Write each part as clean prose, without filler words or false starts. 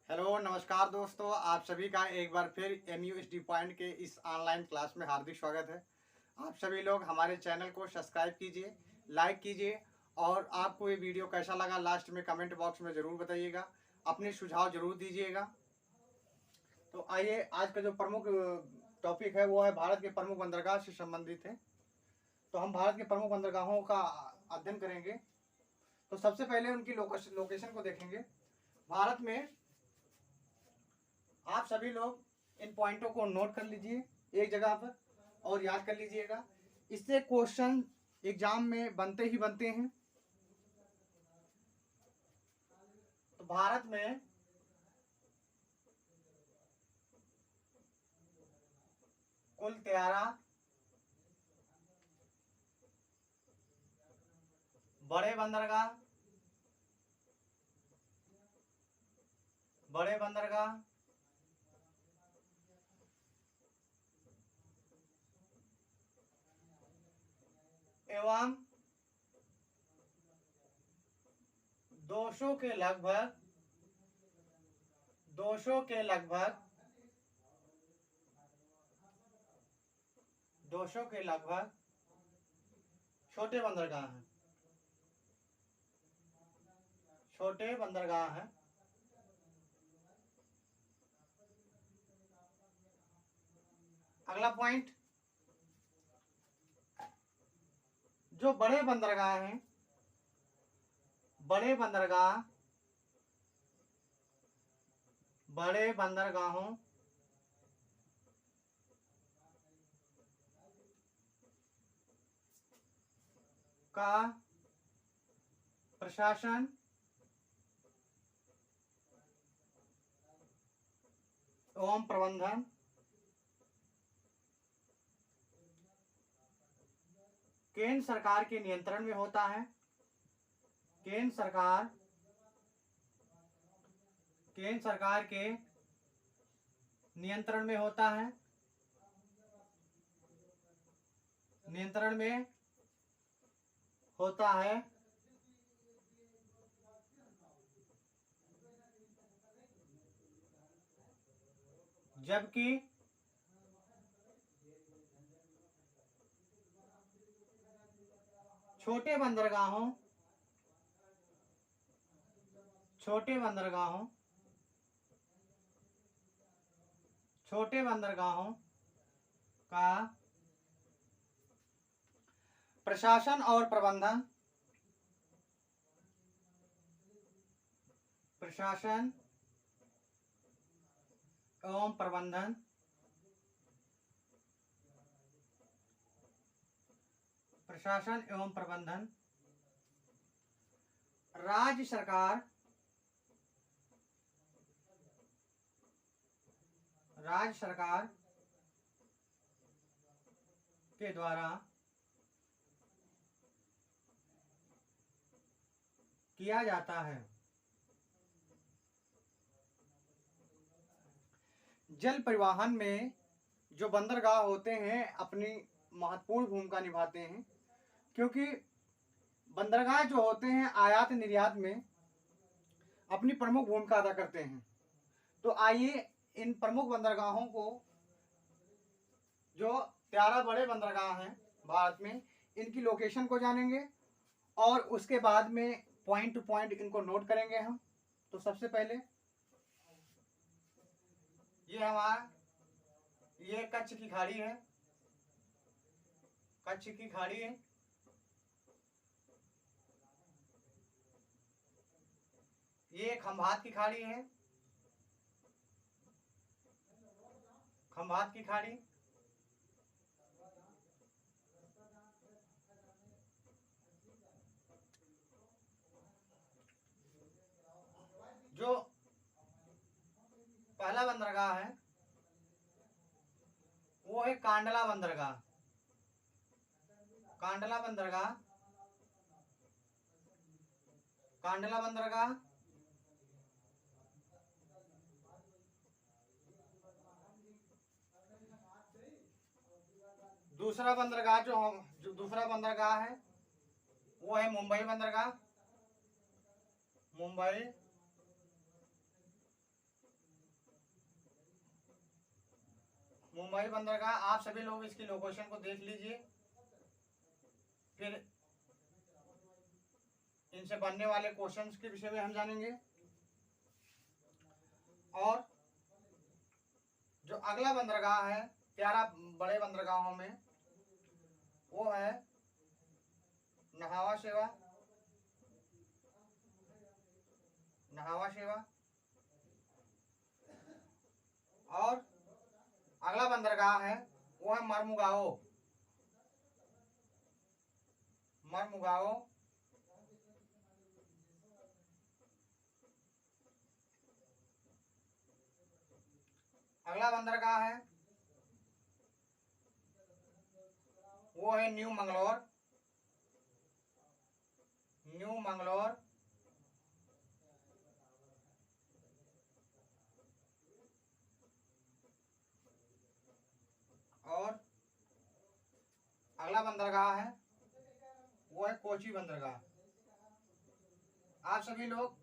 Hello नमस्कार दोस्तों, आप सभी का एक बार फिर MUSD पॉइंट के इस ऑनलाइन क्लास में हार्दिक स्वागत है। आप सभी लोग हमारे चैनल को सब्सक्राइब कीजिए, लाइक कीजिए और आपको ये वीडियो कैसा लगा लास्ट में कमेंट बॉक्स में ज़रूर बताइएगा, अपने सुझाव ज़रूर दीजिएगा। तो आइए, आज का जो प्रमुख टॉपिक है वो है भारत के प्रमुख बंदरगाह से संबंधित है। तो हम भारत के प्रमुख बंदरगाहों का अध्ययन करेंगे। तो सबसे पहले उनकी लोकेशन को देखेंगे। भारत में आप सभी लोग इन पॉइंटों को नोट कर लीजिए एक जगह पर और याद कर लीजिएगा। इससे क्वेश्चन एग्जाम में बनते ही बनते हैं। तो भारत में कुल 13 बड़े बंदरगाह एवं 200 के लगभग 200 के लगभग 200 के लगभग छोटे बंदरगाह हैं। छोटे बंदरगाह हैं। अगला पॉइंट, जो बड़े बंदरगाह हैं, बड़े बंदरगाहों का प्रशासन एवं प्रबंधन केंद्र सरकार के नियंत्रण में होता है। केंद्र सरकार के नियंत्रण में होता है। नियंत्रण में होता है। जबकि छोटे बंदरगाहों का प्रशासन और प्रबंधन राज्य सरकार के द्वारा किया जाता है। जल परिवहन में जो बंदरगाह होते हैं अपनी महत्वपूर्ण भूमिका निभाते हैं, क्योंकि बंदरगाह जो होते हैं आयात निर्यात में अपनी प्रमुख भूमिका अदा करते हैं। तो आइए इन प्रमुख बंदरगाहों को, जो 13 बड़े बंदरगाह हैं भारत में, इनकी लोकेशन को जानेंगे और उसके बाद में पॉइंट टू पॉइंट इनको नोट करेंगे हम। तो सबसे पहले ये कच्छ की खाड़ी है। ये खंभात की खाड़ी है। जो पहला बंदरगाह है वो है कांडला बंदरगाह। दूसरा बंदरगाह है वो है मुंबई बंदरगाह। मुंबई बंदरगाह। आप सभी लोग इसकी लोकेशन को देख लीजिए, फिर इनसे बनने वाले क्वेश्चंस के विषय में हम जानेंगे। और जो अगला बंदरगाह है 11 बड़े बंदरगाहों में, वो है नहावा शेवा। नहावा शेवा। और अगला बंदरगाह है वो है मर्मुगाओ। मर्मुगाओ। अगला बंदरगाह है वो है न्यू मंगलोर। न्यू मंगलोर। और अगला बंदरगाह है वो है कोची बंदरगाह। आप सभी लोग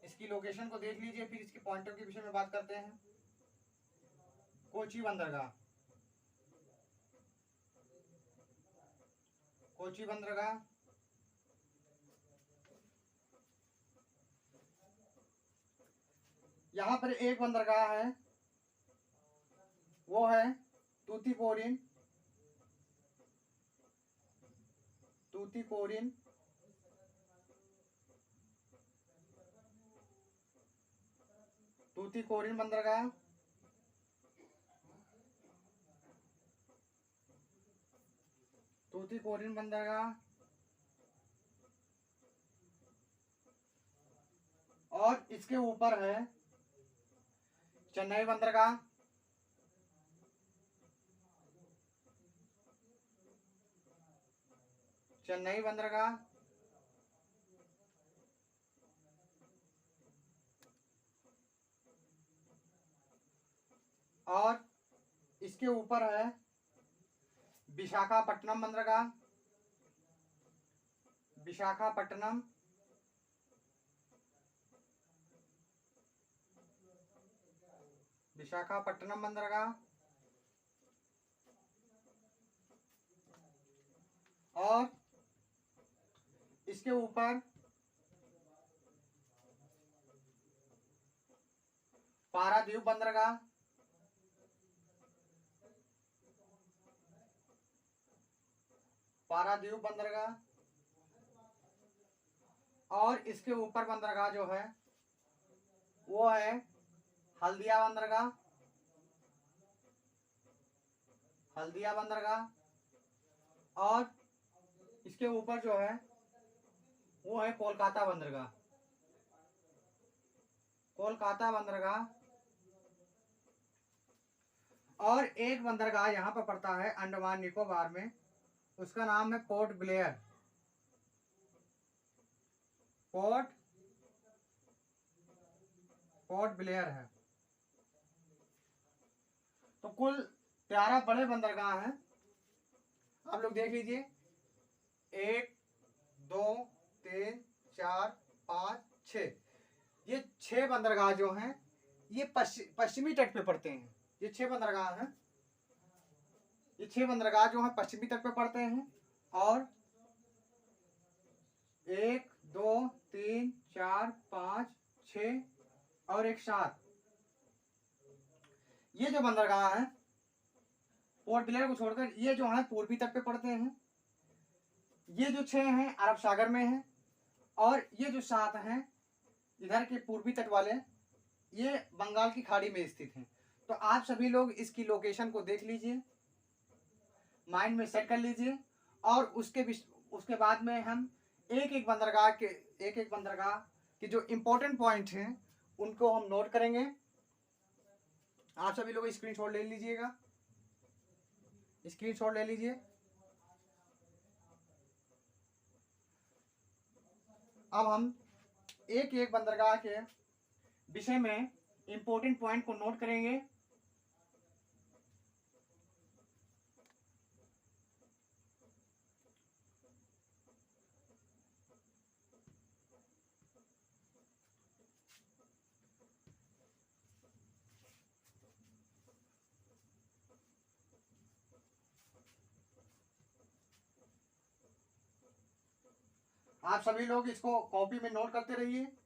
इसकी लोकेशन को देख लीजिए, फिर इसके पॉइंटों के विषय में बात करते हैं। कोची बंदरगाह। कोची बंदरगाह। यहाँ पर एक बंदरगाह है वो है तूतीकोरिन। तूतीकोरिन। तूतीकोरिन बंदरगाह। तूतीकोरिन बंदरगाह। और इसके ऊपर है चेन्नई बंदरगाह। चेन्नई बंदरगाह। और इसके ऊपर है विशाखापट्टनम बंदरगाह। विशाखापट्टनम। विशाखापट्टनम बंदरगाह। और इसके ऊपर पारादीप बंदरगाह। पारादीप बंदरगाह। और इसके ऊपर बंदरगाह जो है वो है हल्दिया बंदरगाह। हल्दिया बंदरगाह। और इसके ऊपर जो है वो है कोलकाता बंदरगाह। कोलकाता बंदरगाह। और एक बंदरगाह यहाँ पर पड़ता है अंडमान निकोबार में, उसका नाम है पोर्ट ब्लेयर। पोर्ट ब्लेयर है। तो कुल 11 बड़े बंदरगाह हैं। आप लोग देख लीजिए, 1 2 3 4 5 6। ये 6 बंदरगाह जो हैं ये पश्चिमी तट पे पड़ते हैं। ये 6 बंदरगाह हैं। ये 6 बंदरगाह जो हैं पश्चिमी तट पे पड़ते हैं। और 1 2 3 4 5 6 और एक 7, ये जो बंदरगाह है पोर्ट ब्लेयर को छोड़कर ये जो है पूर्वी तट पे पड़ते हैं। ये जो 6 हैं अरब सागर में हैं। और ये जो 7 हैं इधर के पूर्वी तट वाले, ये बंगाल की खाड़ी में स्थित हैं। तो आप सभी लोग इसकी लोकेशन को देख लीजिए, माइंड में सेट कर लीजिए। और उसके बाद में हम एक एक बंदरगाह के जो इम्पोर्टेंट पॉइंट हैं उनको हम नोट करेंगे। आप सभी लोग स्क्रीनशॉट ले लीजिएगा। स्क्रीनशॉट ले लीजिए। अब हम एक एक बंदरगाह के विषय में इंपॉर्टेंट पॉइंट को नोट करेंगे। आप सभी लोग इसको कॉपी में नोट करते रहिए।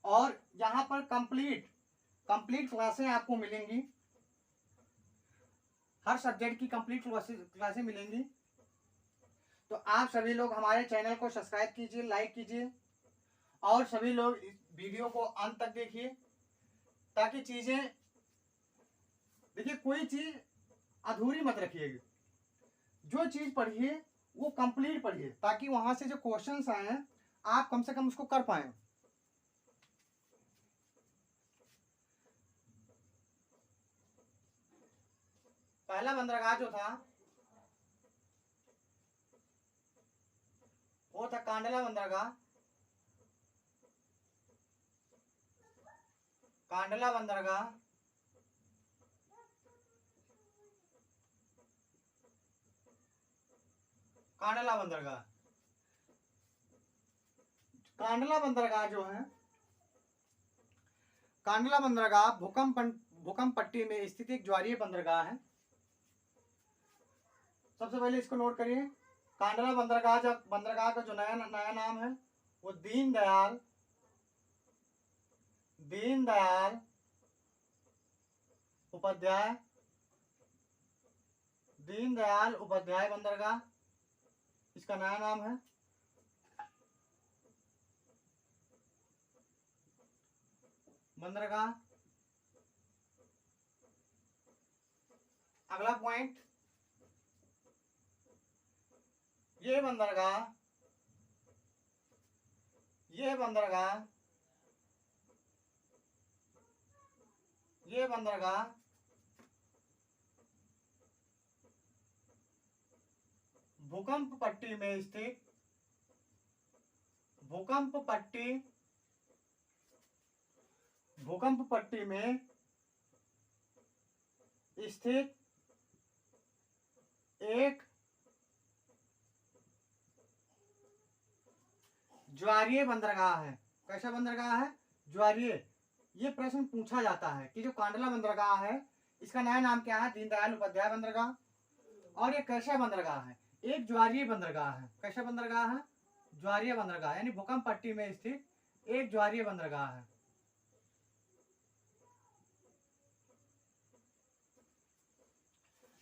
और यहाँ पर कंप्लीट क्लासें आपको मिलेंगी, हर सब्जेक्ट की कंप्लीट क्लासें मिलेंगी। तो आप सभी लोग हमारे चैनल को सब्सक्राइब कीजिए, लाइक कीजिए और सभी लोग इस वीडियो को अंत तक देखिए, ताकि चीजें देखिए, कोई चीज अधूरी मत रखिएगा। जो चीज पढ़िए वो कंप्लीट पढ़िए, ताकि वहां से जो क्वेश्चंस आए हैं आप कम से कम उसको कर पाए। पहला बंदरगाह जो था वो था कांडला बंदरगाह। कांडला बंदरगाह कांडला बंदरगाह कांडला बंदरगाह जो है, कांडला बंदरगाह भूकंप पट्टी में स्थित एक ज्वारीय बंदरगाह है। सबसे पहले इसको नोट करिए। कांडला बंदरगाह का जो नया नाम है वो दीनदयाल उपाध्याय बंदरगाह, इसका नया नाम है। बंदरगाह। अगला पॉइंट, ये बंदरगाह भूकंप पट्टी में स्थित एक ज्वारीय बंदरगाह है। कैसा बंदरगाह है? ज्वारीय। ये प्रश्न पूछा जाता है कि जो कांडला बंदरगाह है इसका नया नाम क्या है? दीनदयाल उपाध्याय बंदरगाह। और ये कैसा बंदरगाह है? एक ज्वारीय बंदरगाह है। कैसा बंदरगाह है? ज्वारीय बंदरगाह, यानी भूकंप पट्टी में स्थित एक ज्वारीय बंदरगाह है।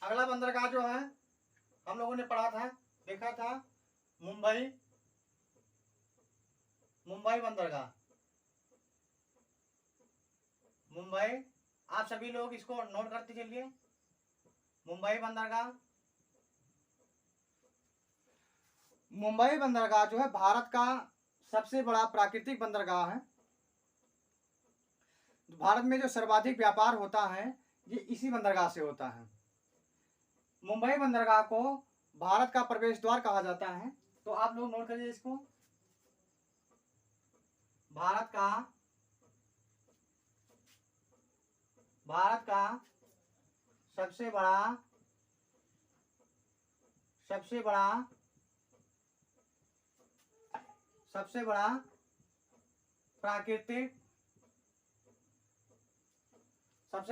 अगला बंदरगाह जो है हम लोगों ने पढ़ा था, देखा था, मुंबई बंदरगाह। मुंबई, आप सभी लोग इसको नोट करते चलिए। मुंबई बंदरगाह जो है भारत का सबसे बड़ा प्राकृतिक बंदरगाह है। भारत में जो सर्वाधिक व्यापार होता है ये इसी बंदरगाह से होता है। मुंबई बंदरगाह को भारत का प्रवेश द्वार कहा जाता है। तो आप लोग नोट करिए इसको। भारत का सबसे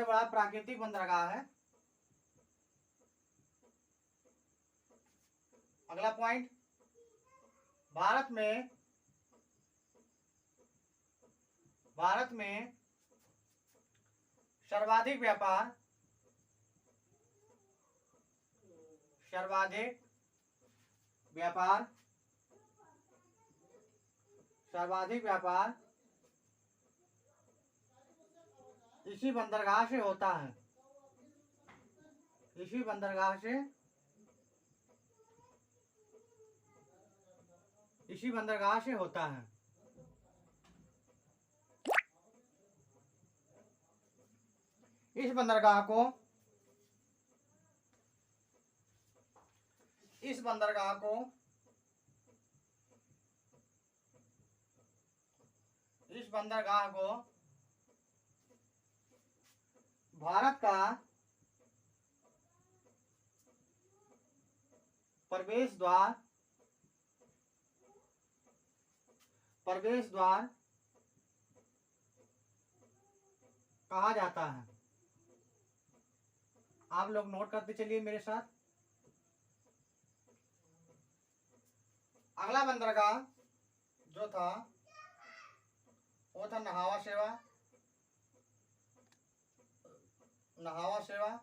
बड़ा प्राकृतिक बंदरगाह है। अगला पॉइंट, भारत में सर्वाधिक व्यापार इसी बंदरगाह से होता है। इसी बंदरगाह से होता है। इस बंदरगाह को भारत का प्रवेश द्वार कहा जाता है। आप लोग नोट करते चलिए मेरे साथ। अगला बंदरगाह जो था वो था नहावा शेवा। नहावा शेवा,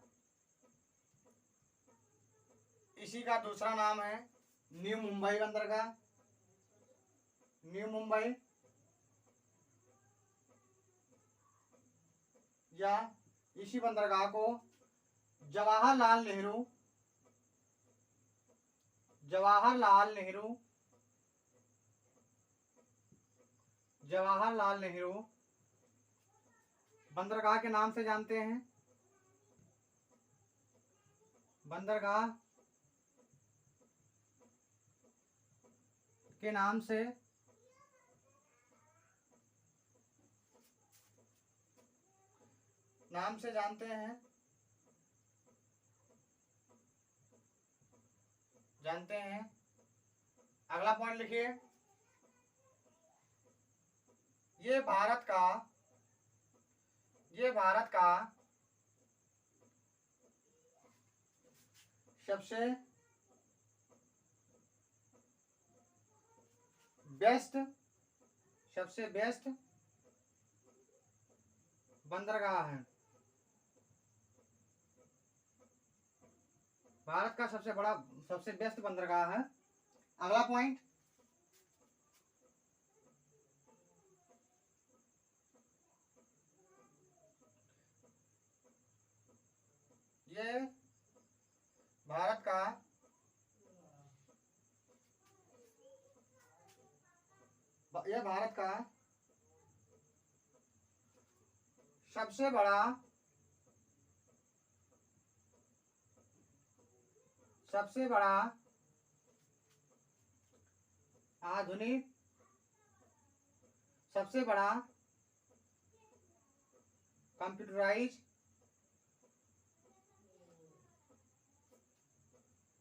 इसी का दूसरा नाम है न्यू मुंबई बंदरगाह। न्यू मुंबई या इसी बंदरगाह को जवाहरलाल नेहरू जवाहरलाल नेहरू जवाहरलाल नेहरू बंदरगाह के नाम से जानते हैं। बंदरगाह के नाम से जानते हैं। अगला पॉइंट लिखिए, ये भारत का सबसे बेस्ट बंदरगाह है। भारत का सबसे बेस्ट बंदरगाह है। अगला पॉइंट, ये भारत का सबसे बड़ा आधुनिक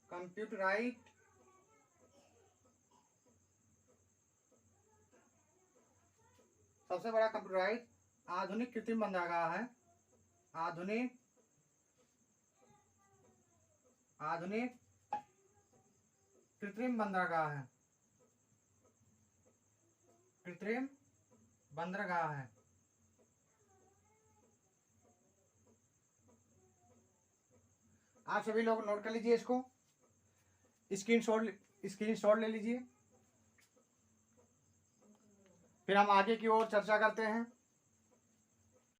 कंप्यूटराइज्ड आधुनिक कृत्रिम बंदरगाह है। आधुनिक कृत्रिम बंदरगाह है। आप सभी लोग नोट कर लीजिए, इसको स्क्रीनशॉट ले लीजिए। फिर हम आगे की ओर चर्चा करते हैं।